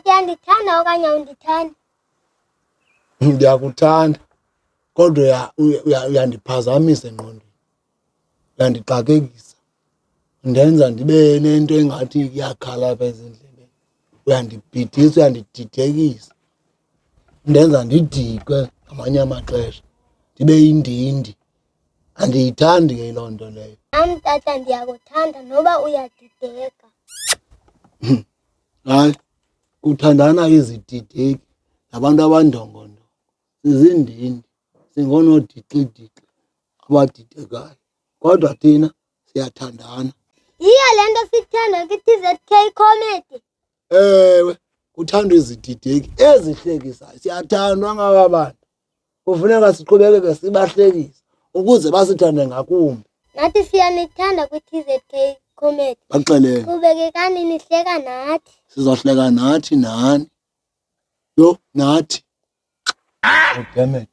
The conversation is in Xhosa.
Kanti uyandithanda okanye awundithandi? Ndiyakuthanda kodwa uyandiphazamisa engqondweni, uyandixakekisa, undenza ndibe nento engathi iyakhala apha ezindlebeni, uyandibhidisa, uyandididekisa, undenza ndidikwe ngamanye amaxesha ndibe yindindi. Andiyithandi ke loo nto leyo. Nam tata ndiyakuthanda noba uyadideka. Hayi, kuthandana izidideki nabantu abandongondo, sizindindi, singoonodiksi-diksi abadidekayo, kodwa thina siyathandana. Yiyo le nto sithanda kwi-TZK Comedy. Ewe, kuthandwa izidideki ezihlekisayo, siyathandwa ngaba bantu. Kufuneka siqhubekeke sibahlekisa ukuze basithande ngakumbi. Nathi siyanithanda kwi-TZK Comedy. Baxelele. Qhubekekani nihleka nathi. Sizohleka nathi nani. Yho, nathi. Oh, damn it.